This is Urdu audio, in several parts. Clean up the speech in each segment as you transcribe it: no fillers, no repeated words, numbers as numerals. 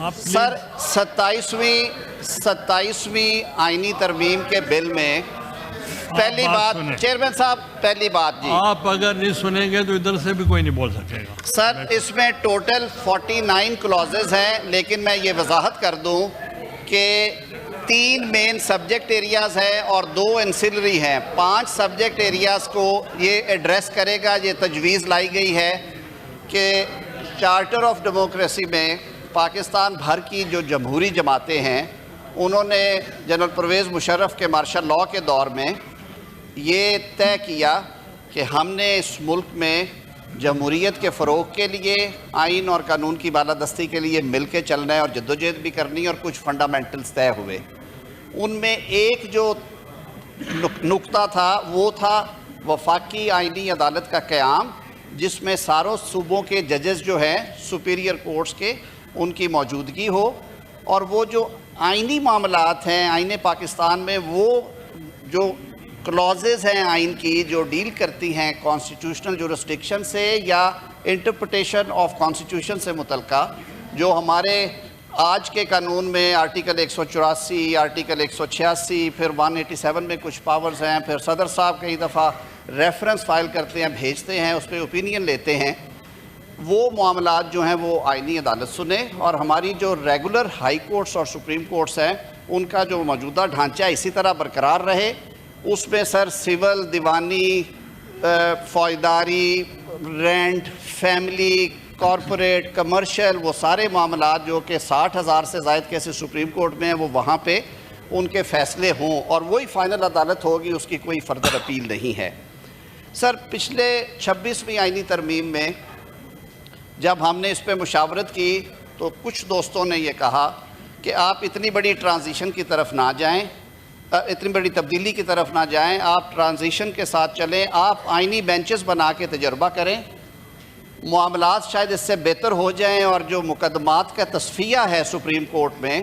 سر 27ویں آئینی ترمیم کے بل میں پہلی بات چیئرمین صاحب پہلی بات جی آپ اگر نہیں سنیں گے تو ادھر سے بھی کوئی نہیں بول سکے گا سر اس میں ٹوٹل 49 کلوزز ہیں لیکن میں یہ وضاحت کر دوں کہ 3 مین سبجیکٹ ایریاز ہیں اور 2 انسلری ہیں 5 سبجیکٹ ایریاز کو یہ ایڈریس کرے گا. یہ تجویز لائی گئی ہے کہ چارٹر آف ڈیموکریسی میں پاکستان بھر کی جو جمہوری جماعتیں ہیں انہوں نے جنرل پرویز مشرف کے مارشل لاء کے دور میں یہ طے کیا کہ ہم نے اس ملک میں جمہوریت کے فروغ کے لیے آئین اور قانون کی بالادستی کے لیے مل کے چلنا ہے اور جدوجہد بھی کرنی ہے اور کچھ فنڈامنٹلز طے ہوئے. ان میں ایک جو نقطہ تھا وہ تھا وفاقی آئینی عدالت کا قیام جس میں ساروں صوبوں کے ججز جو ہیں سپیریئر کورٹس کے ان کی موجودگی ہو اور وہ جو آئینی معاملات ہیں آئین پاکستان میں وہ جو کلوزز ہیں آئین کی جو ڈیل کرتی ہیں کانسٹیٹیوشنل جورسڈکشن سے یا انٹرپریٹیشن آف کانسٹیٹیوشن سے متعلقہ جو ہمارے آج کے قانون میں آرٹیکل 184 آرٹیکل 186 پھر 187 میں کچھ پاورز ہیں پھر صدر صاحب کئی دفعہ ریفرنس فائل کرتے ہیں بھیجتے ہیں اس پہ اوپینین لیتے ہیں وہ معاملات جو ہیں وہ آئینی عدالت سنے اور ہماری جو ریگولر ہائی کورٹس اور سپریم کورٹس ہیں ان کا جو موجودہ ڈھانچہ اسی طرح برقرار رہے. اس میں سر سول دیوانی فوجداری رینٹ فیملی کارپوریٹ کمرشل وہ سارے معاملات جو کہ 60,000 سے زائد کیسے سپریم کورٹ میں ہیں وہ وہاں پہ ان کے فیصلے ہوں اور وہی فائنل عدالت ہوگی اس کی کوئی فردر اپیل نہیں ہے. سر پچھلے 26ویں آئینی ترمیم میں جب ہم نے اس پہ مشاورت کی تو کچھ دوستوں نے یہ کہا کہ آپ اتنی بڑی ٹرانزیشن کی طرف نہ جائیں اتنی بڑی تبدیلی کی طرف نہ جائیں آپ ٹرانزیشن کے ساتھ چلیں آپ آئینی بینچز بنا کے تجربہ کریں معاملات شاید اس سے بہتر ہو جائیں اور جو مقدمات کا تصفیہ ہے سپریم کورٹ میں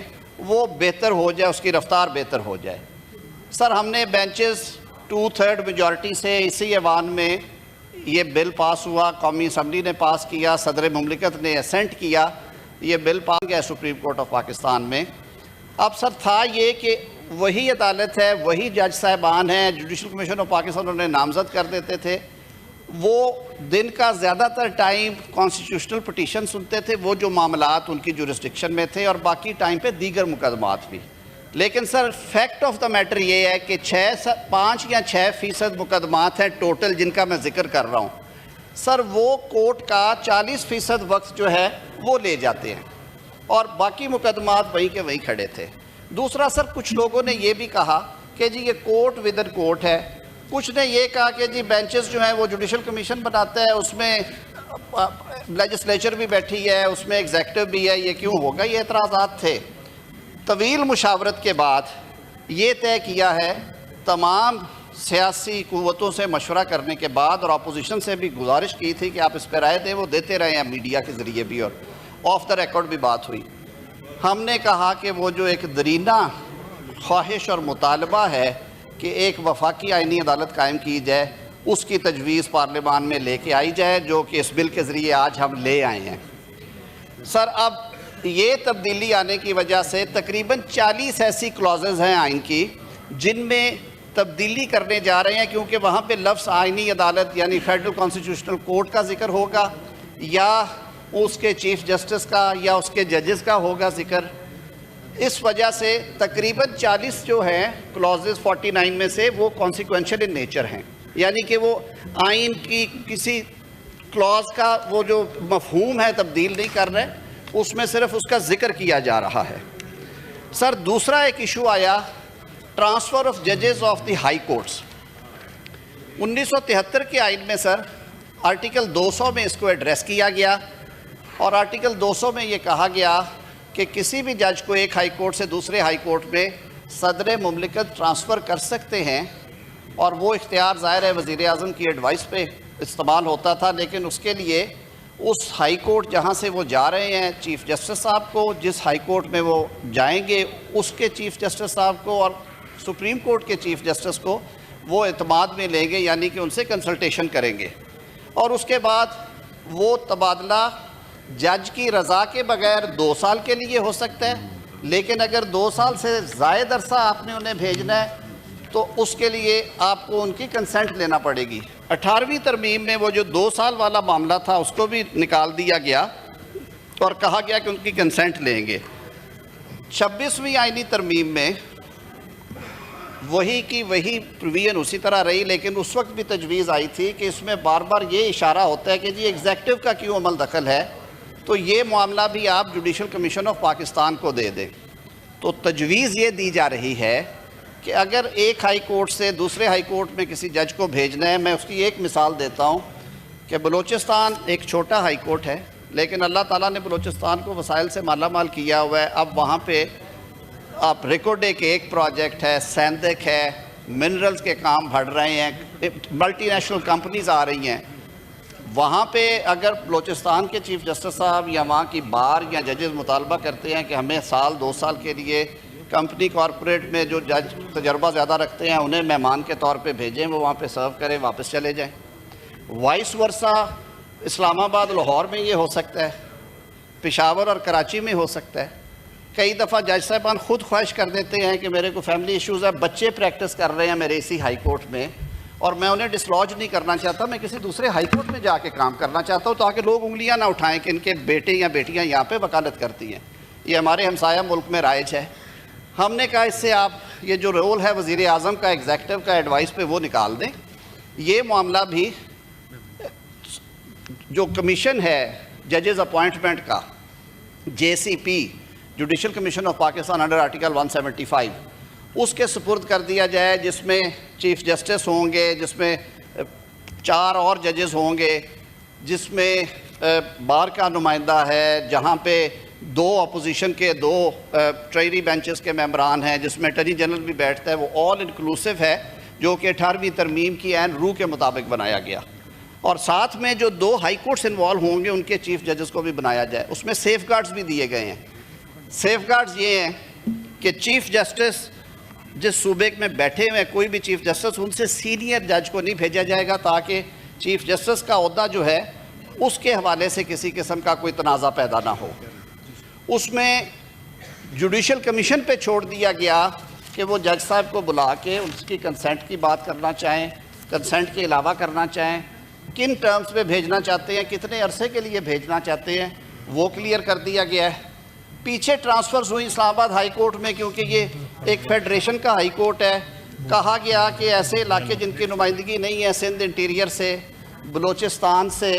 وہ بہتر ہو جائے اس کی رفتار بہتر ہو جائے. سر ہم نے بینچز 2/3 میجورٹی سے اسی ایوان میں یہ بل پاس ہوا قومی اسمبلی نے پاس کیا صدر مملکت نے اسینٹ کیا یہ بل پاس گیا سپریم کورٹ آف پاکستان میں. اب سر تھا یہ کہ وہی عدالت ہے وہی جج صاحبان ہیں جوڈیشل کمیشن آف پاکستان انہوں نے نامزد کر دیتے تھے وہ دن کا زیادہ تر ٹائم کانسٹیٹیوشنل پٹیشن سنتے تھے وہ جو معاملات ان کی جورسڈکشن میں تھے اور باقی ٹائم پہ دیگر مقدمات بھی. لیکن سر فیکٹ آف دا میٹر یہ ہے کہ 5 یا 6% مقدمات ہیں ٹوٹل جن کا میں ذکر کر رہا ہوں سر وہ کورٹ کا 40% وقت جو ہے وہ لے جاتے ہیں اور باقی مقدمات وہیں کے وہیں کھڑے تھے. دوسرا سر کچھ لوگوں نے یہ بھی کہا کہ جی یہ کورٹ ودن کورٹ ہے کچھ نے یہ کہا کہ جی بینچز جو ہیں وہ جوڈیشل کمیشن بناتا ہے اس میں لیجسلیچر بھی بیٹھی ہے اس میں ایگزیکٹو بھی ہے یہ کیوں ہوگا یہ اعتراضات تھے. طویل مشاورت کے بعد یہ طے کیا ہے تمام سیاسی قوتوں سے مشورہ کرنے کے بعد اور اپوزیشن سے بھی گزارش کی تھی کہ آپ اس پہ رائے دیں وہ دیتے رہے ہیں میڈیا کے ذریعے بھی اور آف دا ریکارڈ بھی بات ہوئی. ہم نے کہا کہ وہ جو ایک درینہ خواہش اور مطالبہ ہے کہ ایک وفاقی آئینی عدالت قائم کی جائے اس کی تجویز پارلیمان میں لے کے آئی جائے جو کہ اس بل کے ذریعے آج ہم لے آئے ہیں. سر اب یہ تبدیلی آنے کی وجہ سے تقریباً 40 ایسی کلوزز ہیں آئین کی جن میں تبدیلی کرنے جا رہے ہیں کیونکہ وہاں پہ لفظ آئینی عدالت یعنی فیڈرل کانسٹیٹیوشنل کورٹ کا ذکر ہوگا یا اس کے چیف جسٹس کا یا اس کے ججز کا ہوگا ذکر. اس وجہ سے تقریباً 40 جو ہیں کلوزز 49 میں سے وہ کانسیکوینشل ان نیچر ہیں یعنی کہ وہ آئین کی کسی کلوز کا وہ جو مفہوم ہے تبدیل نہیں کر رہے اس میں صرف اس کا ذکر کیا جا رہا ہے. سر دوسرا ایک ایشو آیا ٹرانسفر آف ججز آف دی ہائی کورٹس 1973 کے آئین میں سر آرٹیکل 200 میں اس کو ایڈریس کیا گیا اور آرٹیکل 200 میں یہ کہا گیا کہ کسی بھی جج کو ایک ہائی کورٹ سے دوسرے ہائی کورٹ میں صدر مملکت ٹرانسفر کر سکتے ہیں اور وہ اختیار ظاہر ہے وزیر اعظم کی ایڈوائس پہ استعمال ہوتا تھا لیکن اس کے لیے اس ہائی کورٹ جہاں سے وہ جا رہے ہیں چیف جسٹس صاحب کو جس ہائی کورٹ میں وہ جائیں گے اس کے چیف جسٹس صاحب کو اور سپریم کورٹ کے چیف جسٹس کو وہ اعتماد میں لیں گے یعنی کہ ان سے کنسلٹیشن کریں گے اور اس کے بعد وہ تبادلہ جج کی رضا کے بغیر 2 سال کے لیے ہو سکتا ہے، لیکن اگر 2 سال سے زائد عرصہ آپ نے انہیں بھیجنا ہے تو اس کے لیے آپ کو ان کی کنسنٹ لینا پڑے گی۔ 18ویں ترمیم میں وہ جو 2 سال والا معاملہ تھا اس کو بھی نکال دیا گیا اور کہا گیا کہ ان کی کنسنٹ لیں گے۔ 26ویں آئینی ترمیم میں وہی کی وہی پروویژن اسی طرح رہی، لیکن اس وقت بھی تجویز آئی تھی کہ اس میں بار بار یہ اشارہ ہوتا ہے کہ جی ایگزیکٹو کا کیوں عمل دخل ہے، تو یہ معاملہ بھی آپ جوڈیشل کمیشن آف پاکستان کو دے دیں۔ تو تجویز یہ دی جا رہی ہے کہ اگر ایک ہائی کورٹ سے دوسرے ہائی کورٹ میں کسی جج کو بھیجنا ہے، میں اس کی ایک مثال دیتا ہوں کہ بلوچستان ایک چھوٹا ہائی کورٹ ہے، لیکن اللہ تعالیٰ نے بلوچستان کو وسائل سے مالا مال کیا ہوا ہے۔ اب وہاں پہ آپ ریکوڈے کے ایک پروجیکٹ ہے، سیندک ہے، منرلز کے کام بڑھ رہے ہیں، ملٹی نیشنل کمپنیز آ رہی ہیں۔ وہاں پہ اگر بلوچستان کے چیف جسٹس صاحب یا وہاں کی بار یا ججز مطالبہ کرتے ہیں کہ ہمیں 2 سال کے لیے کمپنی کارپوریٹ میں جو جج تجربہ زیادہ رکھتے ہیں انہیں مہمان کے طور پہ بھیجیں، وہ وہاں پہ سرو کریں، واپس چلے جائیں۔ وائس ورثہ اسلام آباد لاہور میں یہ ہو سکتا ہے، پشاور اور کراچی میں ہو سکتا ہے۔ کئی دفعہ جج صاحبان خود خواہش کر دیتے ہیں کہ میرے کو فیملی ایشوز ہے، بچے پریکٹس کر رہے ہیں میرے اسی ہائی کورٹ میں اور میں انہیں ڈسلوج نہیں کرنا چاہتا، میں کسی دوسرے ہائی کورٹ میں جا کے کام کرنا چاہتا ہوں تاکہ لوگ انگلیاں نہ اٹھائیں کہ ان کے بیٹے یا بیٹیاں یہاں پہ وکالت کرتی ہیں۔ یہ ہمارے ہمسایہ ملک میں رائج ہے۔ ہم نے کہا اس سے آپ یہ جو رول ہے وزیر اعظم کا ایگزیکٹو کا ایڈوائس پہ وہ نکال دیں۔ یہ معاملہ بھی جو کمیشن ہے ججز اپوائنٹمنٹ کا، JCP judicial commission of Pakistan under article 175، اس کے سپرد کر دیا جائے، جس میں چیف جسٹس ہوں گے، جس میں 4 اور ججز ہوں گے، جس میں بار کا نمائندہ ہے، جہاں پہ 2 اپوزیشن کے 2 ٹریری بینچز کے ممبران ہیں، جس میں اٹارنی جنرل بھی بیٹھتا ہے، وہ آل انکلوسیو ہے، جو کہ 18ویں ترمیم کی عین روح کے مطابق بنایا گیا۔ اور ساتھ میں جو 2 ہائی کورٹس انوالو ہوں گے ان کے چیف ججز کو بھی بنایا جائے۔ اس میں سیف گارڈز بھی دیے گئے ہیں۔ سیف گارڈز یہ ہیں کہ چیف جسٹس جس صوبے میں بیٹھے ہوئے کوئی بھی چیف جسٹس، ان سے سینئر جج کو نہیں بھیجا جائے گا تاکہ چیف جسٹس کا عہدہ جو ہے اس کے حوالے سے کسی قسم کا کوئی تنازع پیدا نہ ہو۔ اس میں جوڈیشل کمیشن پہ چھوڑ دیا گیا کہ وہ جج صاحب کو بلا کے اس کی کنسنٹ کی بات کرنا چاہیں، کنسنٹ کے علاوہ کرنا چاہیں، کن ٹرمز پہ بھیجنا چاہتے ہیں، کتنے عرصے کے لیے بھیجنا چاہتے ہیں، وہ کلیئر کر دیا گیا ہے۔ پیچھے ٹرانسفرز ہوئی اسلام آباد ہائی کورٹ میں، کیونکہ یہ ایک فیڈریشن کا ہائی کورٹ ہے، کہا گیا کہ ایسے علاقے جن کی نمائندگی نہیں ہے، سندھ انٹیریئر سے، بلوچستان سے،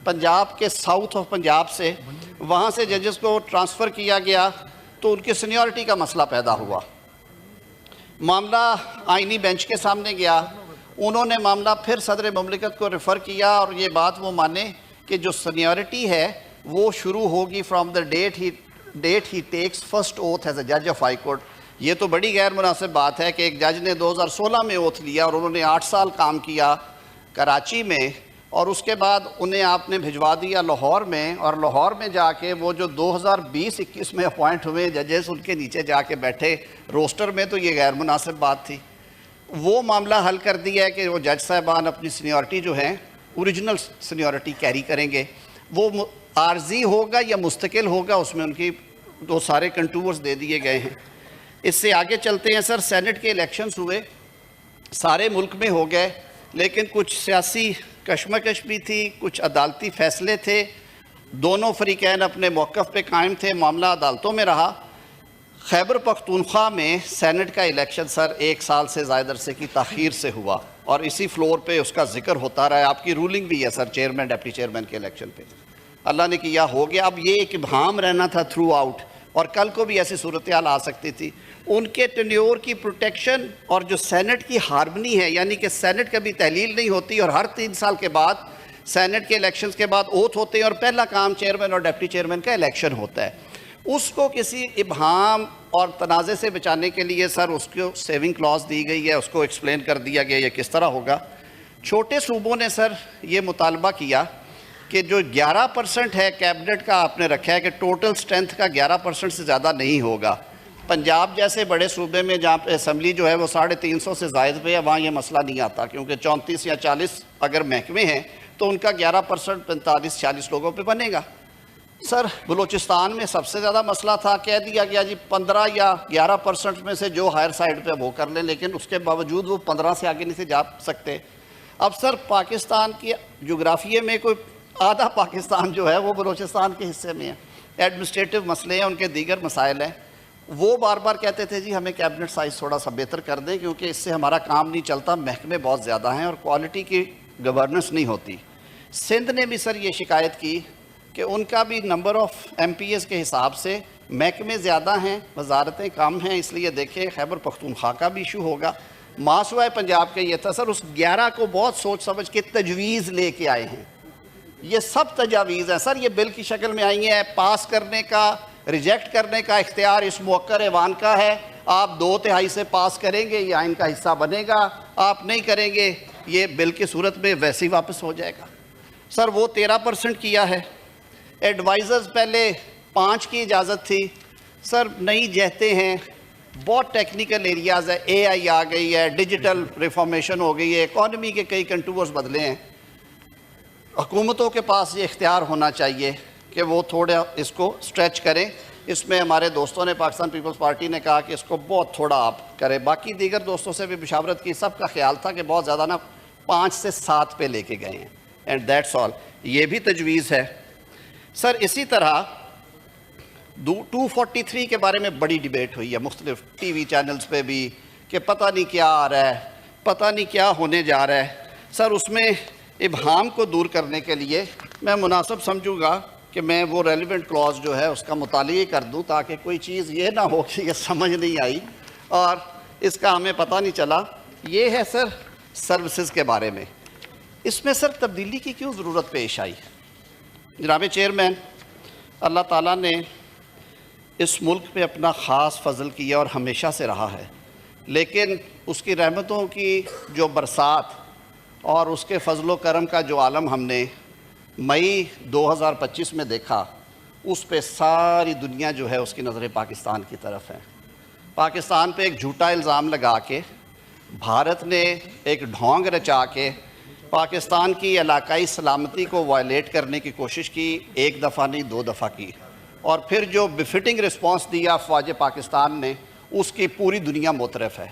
پنجاب کے ساؤتھ آف پنجاب سے، وہاں سے ججز کو ٹرانسفر کیا گیا تو ان کی سینیورٹی کا مسئلہ پیدا ہوا۔ معاملہ آئینی بینچ کے سامنے گیا، انہوں نے معاملہ پھر صدر مملکت کو ریفر کیا اور یہ بات وہ مانے کہ جو سینیورٹی ہے وہ شروع ہوگی from the date he takes first oath as a جج آف ہائی کورٹ۔ یہ تو بڑی غیر مناسب بات ہے کہ ایک جج نے 2016 میں اوتھ لیا اور انہوں نے 8 سال کام کیا کراچی میں، اور اس کے بعد انہیں آپ نے بھجوا دیا لاہور میں، اور لاہور میں جا کے وہ جو 2020-21 میں اپوائنٹ ہوئے ججز ان کے نیچے جا کے بیٹھے روسٹر میں، تو یہ غیر مناسب بات تھی۔ وہ معاملہ حل کر دیا ہے کہ وہ جج صاحبان اپنی سینیورٹی جو ہیں اوریجنل سینیورٹی کیری کریں گے، وہ عارضی ہوگا یا مستقل ہوگا، اس میں ان کی 2 سارے کنٹورز دے دیے گئے ہیں۔ اس سے آگے چلتے ہیں سر، سینٹ کے الیکشنز ہوئے، سارے ملک میں ہو گئے، لیکن کچھ سیاسی کشمکش بھی تھی، کچھ عدالتی فیصلے تھے، دونوں فریقین اپنے موقف پہ قائم تھے، معاملہ عدالتوں میں رہا۔ خیبر پختونخوا میں سینٹ کا الیکشن سر 1 سال سے زائد عرصے کی تاخیر سے ہوا، اور اسی فلور پہ اس کا ذکر ہوتا رہا ہے، آپ کی رولنگ بھی ہے سر چیئرمین ڈپٹی چیئرمین کے الیکشن پہ، اللہ نے کیا ہو گیا۔ اب یہ ایک ابہام رہنا تھا تھرو آؤٹ، اور کل کو بھی ایسی صورتحال آ سکتی تھی۔ ان کے ٹینیور کی پروٹیکشن اور جو سینٹ کی ہارمنی ہے، یعنی کہ سینٹ کبھی تحلیل نہیں ہوتی اور ہر 3 سال کے بعد سینٹ کے الیکشنز کے بعد اوتھ ہوتے ہیں اور پہلا کام چیئرمین اور ڈپٹی چیئرمین کا الیکشن ہوتا ہے، اس کو کسی ابہام اور تنازع سے بچانے کے لیے سر اس کو سیونگ کلاز دی گئی ہے، اس کو ایکسپلین کر دیا گیا یہ کس طرح ہوگا۔ چھوٹے صوبوں نے سر یہ مطالبہ کیا کہ جو 11% ہے کیبنٹ کا آپ نے رکھا ہے کہ ٹوٹل سٹرینتھ کا 11% سے زیادہ نہیں ہوگا۔ پنجاب جیسے بڑے صوبے میں جہاں پہ اسمبلی جو ہے وہ 350 سے زائد پہ ہے، وہاں یہ مسئلہ نہیں آتا، کیونکہ 34 یا 40 اگر محکمے ہیں تو ان کا 11% 45-46 لوگوں پہ بنے گا۔ سر بلوچستان میں سب سے زیادہ مسئلہ تھا، کہہ دیا گیا جی 15 یا 11% میں سے جو ہائر سائڈ پہ وہ کر لیں، لیکن اس کے باوجود وہ 15 سے آگے نہیں سے جا سکتے۔ اب سر پاکستان کی جغرافیے میں کوئی آدھا پاکستان جو ہے وہ بلوچستان کے حصے میں ہے، ایڈمنسٹریٹو مسئلے ہیں، ان کے دیگر مسائل ہیں۔ وہ بار بار کہتے تھے جی ہمیں کیبنٹ سائز تھوڑا سا بہتر کر دیں کیونکہ اس سے ہمارا کام نہیں چلتا، محکمے بہت زیادہ ہیں اور کوالٹی کی گورننس نہیں ہوتی۔ سندھ نے بھی سر یہ شکایت کی کہ ان کا بھی number of MPs کے حساب سے محکمے زیادہ ہیں، وزارتیں کم ہیں، اس لیے دیکھیں خیبر پختونخوا کا بھی ایشو ہوگا۔ ماسوائے پنجاب کے یہ تھا سر، اس 11 کو بہت سوچ سمجھ کے تجویز لے کے آئے ہیں۔ یہ سب تجاویز ہیں سر، یہ بل کی شکل میں آئی ہیں، پاس کرنے کا ریجیکٹ کرنے کا اختیار اس موقر ایوان کا ہے۔ آپ 2/3 سے پاس کریں گے یہ آئین کا حصہ بنے گا، آپ نہیں کریں گے یہ بل کی صورت میں ویسے ہی واپس ہو جائے گا۔ سر وہ 13% کیا ہے۔ ایڈوائزرز پہلے 5 کی اجازت تھی، سر نہیں جہتے ہیں، بہت ٹیکنیکل ایریاز ہے، اے آئی آ گئی ہے، ڈیجیٹل ریفارمیشن ہو گئی ہے، اکانومی کے کئی کنٹورز بدلے ہیں۔ حکومتوں کے پاس یہ اختیار ہونا چاہیے کہ وہ تھوڑا اس کو سٹریچ کریں۔ اس میں ہمارے دوستوں نے پاکستان پیپلز پارٹی نے کہا کہ اس کو بہت تھوڑا آپ کریں، باقی دیگر دوستوں سے بھی مشاورت کی، سب کا خیال تھا کہ بہت زیادہ 5 سے 7 پہ لے کے گئے ہیں، اینڈ دیٹس آل۔ یہ بھی تجویز ہے سر۔ اسی طرح 243 کے بارے میں بڑی ڈیبیٹ ہوئی ہے مختلف ٹی وی چینلز پہ بھی کہ پتہ نہیں کیا آ رہا ہے، پتہ نہیں کیا ہونے جا رہا ہے۔ سر اس میں ابہام کو دور کرنے کے لیے میں مناسب سمجھوں گا کہ میں وہ ریلیونٹ کلاز جو ہے اس کا مطالعہ کر دوں تاکہ کوئی چیز یہ نہ ہو کہ یہ سمجھ نہیں آئی اور اس کا ہمیں پتہ نہیں چلا۔ یہ ہے سر سروسز کے بارے میں۔ اس میں سر تبدیلی کی کیوں ضرورت پیش آئی؟ جناب چیئرمین، اللہ تعالیٰ نے اس ملک پہ اپنا خاص فضل کیا اور ہمیشہ سے رہا ہے، لیکن اس کی رحمتوں کی جو برسات اور اس کے فضل و کرم کا جو عالم ہم نے مئی 2025 میں دیکھا، اس پہ ساری دنیا جو ہے اس کی نظریں پاکستان کی طرف ہیں۔ پاکستان پہ ایک جھوٹا الزام لگا کے بھارت نے ایک ڈھونگ رچا کے پاکستان کی علاقائی سلامتی کو وائلیٹ کرنے کی کوشش کی، 1 دفعہ نہیں 2 دفعہ کی، اور پھر جو بفٹنگ رسپانس دیا افواج پاکستان نے اس کی پوری دنیا معترف ہے،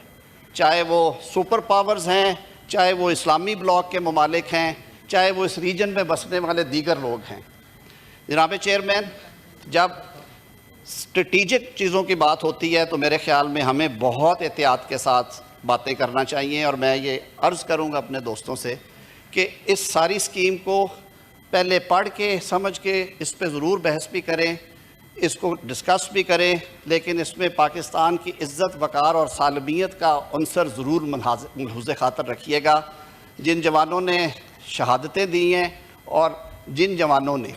چاہے وہ سپر پاورز ہیں، چاہے وہ اسلامی بلاک کے ممالک ہیں، چاہے وہ اس ریجن میں بسنے والے دیگر لوگ ہیں۔ جناب چیئرمین، جب اسٹریٹجک چیزوں کی بات ہوتی ہے تو میرے خیال میں ہمیں بہت احتیاط کے ساتھ باتیں کرنا چاہیے، اور میں یہ عرض کروں گا اپنے دوستوں سے کہ اس ساری اسکیم کو پہلے پڑھ کے سمجھ کے اس پہ ضرور بحث بھی کریں، اس کو ڈسکس بھی کریں، لیکن اس میں پاکستان کی عزت وقار اور سالمیت کا عنصر ضرور ملحوظ خاطر رکھیے گا۔ جن جوانوں نے شہادتیں دی ہیں اور جن جوانوں نے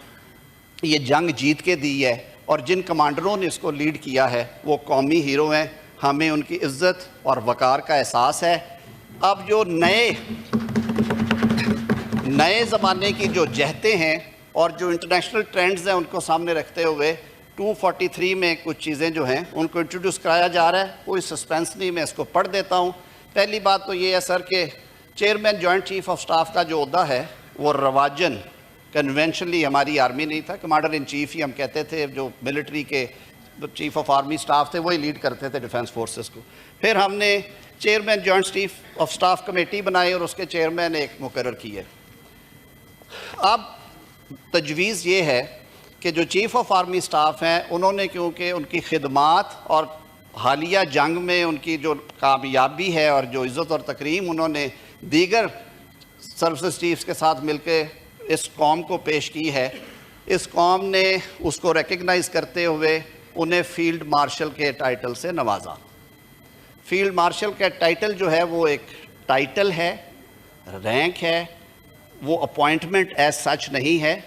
یہ جنگ جیت کے دی ہے اور جن کمانڈروں نے اس کو لیڈ کیا ہے وہ قومی ہیرو ہیں، ہمیں ان کی عزت اور وقار کا احساس ہے۔ اب جو نئے زمانے کی جو جہتیں ہیں اور جو انٹرنیشنل ٹرینڈز ہیں ان کو سامنے رکھتے ہوئے 243 میں کچھ چیزیں جو ہیں ان کو انٹروڈیوس کرایا جا رہا ہے۔ کوئی سسپینس نہیں، میں اس کو پڑھ دیتا ہوں۔ پہلی بات تو یہ ہے سر کہ chairman joint chief of staff کا جو عہدہ ہے وہ رواجن کنونشنلی ہماری آرمی نہیں تھا، کمانڈر ان چیف ہی ہم کہتے تھے، جو ملٹری کے چیف آف آرمی سٹاف تھے وہی لیڈ کرتے تھے ڈیفنس فورسز کو۔ پھر ہم نے chairman joint chief of staff committee بنائی اور اس کے چیئرمین ایک مقرر کیے۔ اب تجویز یہ ہے کہ جو چیف آف آرمی سٹاف ہیں انہوں نے کیونکہ ان کی خدمات اور حالیہ جنگ میں ان کی جو کامیابی ہے اور جو عزت اور تکریم انہوں نے دیگر سروسز چیفز کے ساتھ مل کے اس قوم کو پیش کی ہے، اس قوم نے اس کو ریکگنائز کرتے ہوئے انہیں فیلڈ مارشل کے ٹائٹل سے نوازا۔ فیلڈ مارشل کا ٹائٹل جو ہے وہ ایک ٹائٹل ہے، رینک ہے، وہ اپوائنٹمنٹ ایز سچ نہیں ہے۔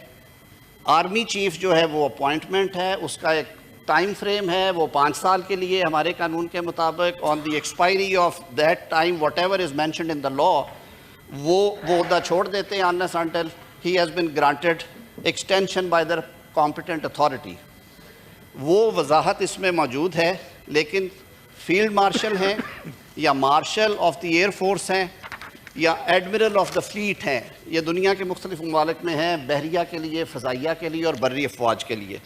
آرمی چیف جو ہے وہ اپوائنٹمنٹ ہے، اس کا ایک ٹائم فریم ہے، وہ 5 سال کے لیے ہمارے قانون کے مطابق on the expiry of date time whatever is mentioned in the law وہ عہدہ چھوڑ دیتے ہیں unless until he has been granted extension by the competent authority۔ وہ وضاحت اس میں موجود ہے، لیکن فیلڈ مارشل ہیں یا martial of the air force ہیں یا ایڈمرل آف دا فلیٹ ہیں، یہ دنیا کے مختلف ممالک میں ہیں، بحریہ کے لیے، فضائیہ کے لیے اور بری افواج کے لیے،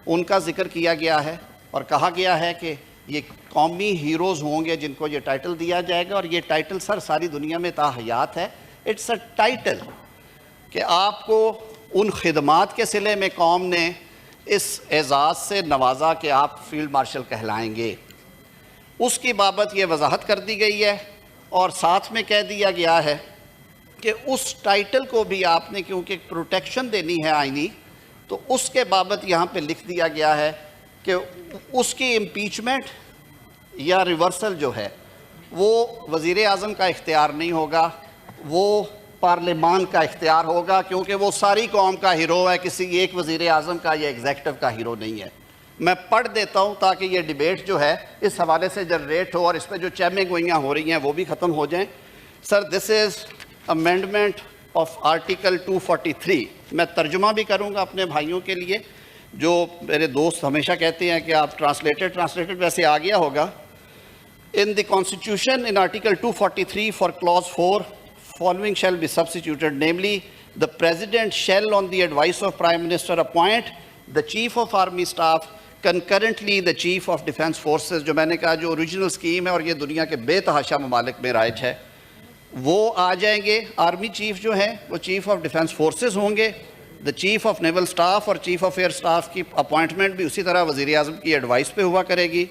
ان کا ذکر کیا گیا ہے اور کہا گیا ہے کہ یہ قومی ہیروز ہوں گے جن کو یہ ٹائٹل دیا جائے گا. اور یہ ٹائٹل سر ساری دنیا میں تاحیات ہے. اٹس اے ٹائٹل کہ آپ کو ان خدمات کے صلے میں قوم نے اس اعزاز سے نوازا کہ آپ فیلڈ مارشل کہلائیں گے. اس کی بابت یہ وضاحت کر دی گئی ہے اور ساتھ میں کہہ دیا گیا ہے کہ اس ٹائٹل کو بھی آپ نے کیونکہ پروٹیکشن دینی ہے آئینی، تو اس کے بابت یہاں پہ لکھ دیا گیا ہے کہ اس کی امپیچمنٹ یا ریورسل جو ہے وہ وزیر اعظم کا اختیار نہیں ہوگا، وہ پارلیمان کا اختیار ہوگا، کیونکہ وہ ساری قوم کا ہیرو ہے، کسی ایک وزیر اعظم کا یا ایگزیکٹو کا ہیرو نہیں ہے. میں پڑھ دیتا ہوں تاکہ یہ ڈیبیٹ جو ہے اس حوالے سے جنریٹ ہو اور اس پہ جو چیمیں گوئیاں ہو رہی ہیں وہ بھی ختم ہو جائیں. سر دس از امینڈمنٹ آف آرٹیکل 243. میں ترجمہ بھی کروں گا اپنے بھائیوں کے لیے، جو میرے دوست ہمیشہ کہتے ہیں کہ آپ ٹرانسلیٹڈ ویسے آ گیا ہوگا. In the Constitution, in Article 243 for Clause 4, following shall be substituted, namely, the President shall, on the advice of Prime Minister, appoint the Chief of Army Staff, concurrently the Chief of Defence Forces. جو میں نے کہا جو اوریجنل اسکیم ہے اور یہ دنیا کے بے تحاشا ممالک میں رائج ہے، وہ آ جائیں گے. آرمی چیف جو ہیں وہ چیف آف ڈیفنس فورسز ہوں گے. دا چیف آف نیول سٹاف اور چیف آف ایئر سٹاف کی اپوائنٹمنٹ بھی اسی طرح وزیر اعظم کی ایڈوائس پہ ہوا کرے گی.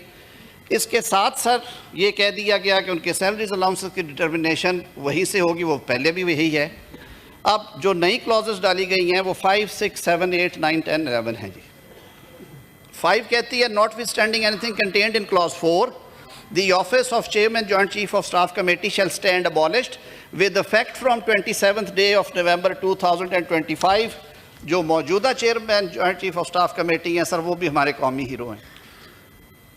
اس کے ساتھ سر یہ کہہ دیا گیا کہ ان کے سیلریز الاؤنسز کی ڈٹرمنیشن وہیں سے ہوگی، وہ پہلے بھی وہی ہے. اب جو نئی کلازز ڈالی گئی ہیں وہ 5, 6, 7, 8, 9, 10, 11 ہیں جی. 5 کہتی ہے notwithstanding anything contained in clause 4, the office of Chairman Joint Chief of Staff Committee shall stand abolished with effect from 27th day of November 2025. جو موجودہ chairman joint chief of staff committee ہیں سر وہ بھی ہمارے قومی ہیرو ہیں.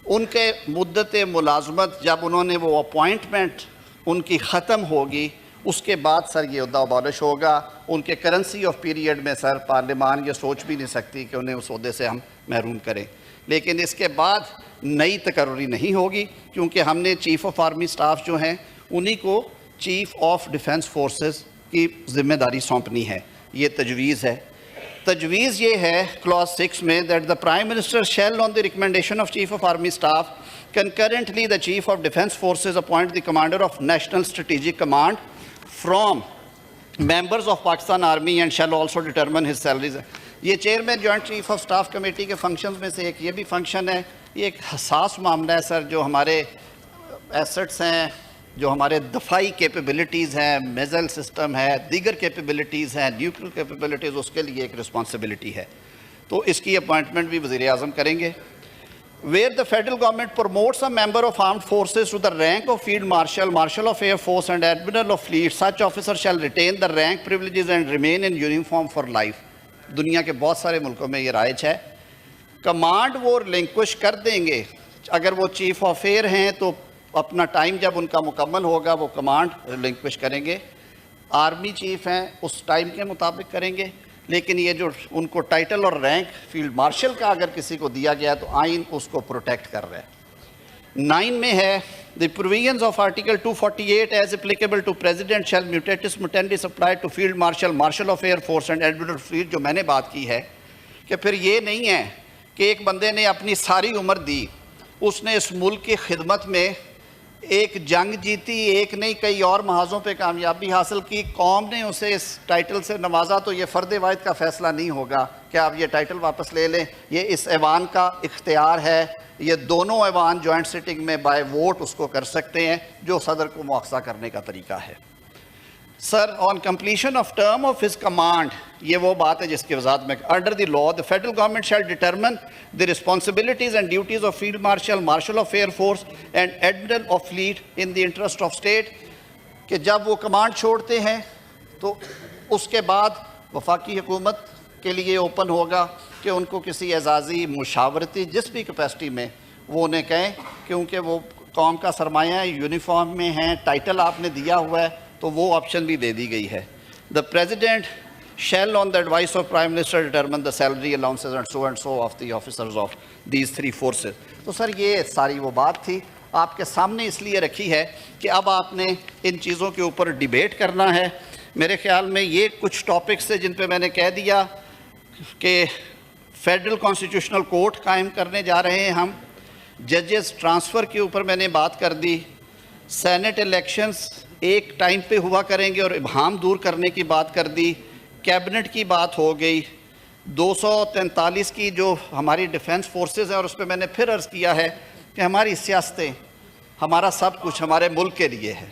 ان کے مدت ملازمت جب انہوں نے وہ اپوائنٹمنٹ ان کی ختم ہوگی اس کے بعد سر یہ عہدہ ابالش ہوگا. ان کے کرنسی آف پیریڈ میں سر پارلیمان یہ سوچ بھی نہیں سکتی کہ انہیں اس عہدے سے ہم محروم کریں. لیکن اس کے بعد نئی تقرری نہیں ہوگی کیونکہ ہم نے چیف آف آرمی سٹاف جو ہیں انہی کو چیف آف ڈیفنس فورسز کی ذمہ داری سونپنی ہے. یہ تجویز ہے. تجویز یہ ہے کلاس 6 میں that the Prime Minister shall on the recommendation of Chief of Army Staff concurrently the Chief of Defence Forces appoint the Commander of National Strategic Command from members of Pakistan Army and shall also determine his salaries. یہ chairman joint chief of staff committee کے فنکشنز میں سے ایک یہ بھی فنکشن ہے. یہ ایک حساس معاملہ ہے سر. جو ہمارے ایسٹس ہیں، جو ہمارے دفاعی کیپیبلٹیز ہیں، میزائل سسٹم ہے، دیگر کیپیبلٹیز ہیں، نیوکل کیپیبلٹیز، اس کے لیے ایک رسپانسبلٹی ہے. تو اس کی اپوائنٹمنٹ بھی وزیر اعظم کریں گے. Where the federal government promotes a member of armed forces to the rank of field marshal, marshal of air force and admiral of fleet, such officer shall retain the rank privileges and remain in uniform for life. دنیا کے بہت سارے ملکوں میں یہ رائج ہے. کمانڈ وہ ریلنکوش کر دیں گے. اگر وہ چیف آف ایئر ہیں تو اپنا ٹائم جب ان کا مکمل ہوگا وہ کمانڈ ریلنکوش کریں گے. آرمی چیف ہیں اس ٹائم کے مطابق کریں گے. لیکن یہ جو ان کو ٹائٹل اور رینک فیلڈ مارشل کا اگر کسی کو دیا گیا تو آئین اس کو پروٹیکٹ کر رہا ہے. 9 میں ہے the provisions of Article 248 as applicable to President shall mutatis mutandis apply to Field Marshal, Marshal of Air Force and Admiral of Fleet. جو میں نے بات کی ہے کہ پھر یہ نہیں ہے کہ ایک بندے نے اپنی ساری عمر دی، اس نے اس ملک کی خدمت میں ایک جنگ جیتی، ایک نہیں کئی اور محاذوں پہ کامیابی حاصل کی، قوم نے اسے اس ٹائٹل سے نوازا، تو یہ فرد واحد کا فیصلہ نہیں ہوگا کہ آپ یہ ٹائٹل واپس لے لیں. یہ اس ایوان کا اختیار ہے. یہ دونوں ایوان جوائنٹ سٹنگ میں بائی ووٹ اس کو کر سکتے ہیں، جو صدر کو مؤاخذہ کرنے کا طریقہ ہے. Sir on completion of term of his command, یہ وہ بات ہے جس کی وضاحت میں under the law the federal government shall determine the responsibilities and duties of field marshal, marshal of air force and admiral of fleet in the interest of state. کہ جب وہ کمانڈ چھوڑتے ہیں تو اس کے بعد وفاقی حکومت کے لیے اوپن ہوگا کہ ان کو کسی اعزازی مشاورتی جس بھی کیپیسٹی میں وہ انہیں کہیں، کیونکہ وہ قوم کا سرمایہ ہے، یونیفارم میں ہیں، ٹائٹل آپ نے دیا ہوا ہے، تو وہ آپشن بھی دے دی گئی ہے. The President shall on the advice of Prime Minister determine the salary allowances and so of the officers of these 3 forces. تو سر یہ ساری وہ بات تھی. آپ کے سامنے اس لیے رکھی ہے کہ اب آپ نے ان چیزوں کے اوپر ڈیبیٹ کرنا ہے. میرے خیال میں یہ کچھ ٹاپکس ہیں جن پہ میں نے کہہ دیا کہ فیڈرل کانسٹیٹیوشنل کورٹ قائم کرنے جا رہے ہیں ہم. ججز ٹرانسفر کے اوپر میں نے بات کر دی. سینٹ الیکشنز ایک ٹائم پہ ہوا کریں گے اور ابہام دور کرنے کی بات کر دی. کیبنٹ کی بات ہو گئی. 243 کی جو ہماری ڈیفنس فورسز ہیں اور اس پہ میں نے پھر عرض کیا ہے کہ ہماری سیاستیں، ہمارا سب کچھ ہمارے ملک کے لیے ہے.